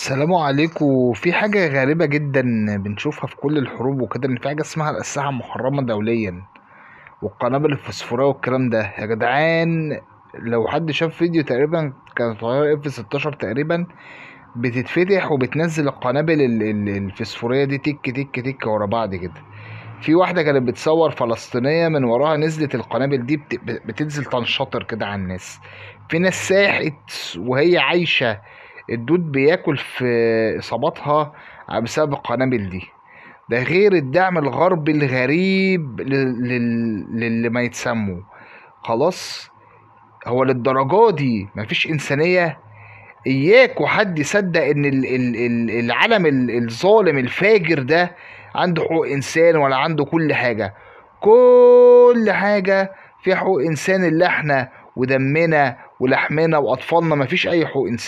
السلام عليكم. في حاجة غريبة جدا بنشوفها في كل الحروب وكده، ان في حاجة اسمها الأسلحة المحرمة دوليا والقنابل الفسفورية والكلام ده يا جدعان. لو حد شاف فيديو تقريبا كانت طيارة اف 16 تقريبا بتتفتح وبتنزل القنابل الفسفورية دي تك تك تك ورا بعض كده. في واحدة كانت بتصور فلسطينية من وراها نزلت القنابل دي بتنزل تنشطر كده على الناس. في ناس ساحت وهي عايشة، الدود بياكل في إصاباتها بسبب القنابل دي. ده غير الدعم الغربي الغريب للي ما يتسموا. خلاص، هو للدرجة دي مفيش إنسانية؟ إياك وحد يصدق إن العالم الظالم الفاجر ده عنده حقوق إنسان ولا عنده كل حاجة. كل حاجة فيها حقوق إنسان، اللي احنا ودمنا ولحمنا وأطفالنا مفيش أي حقوق إنسان.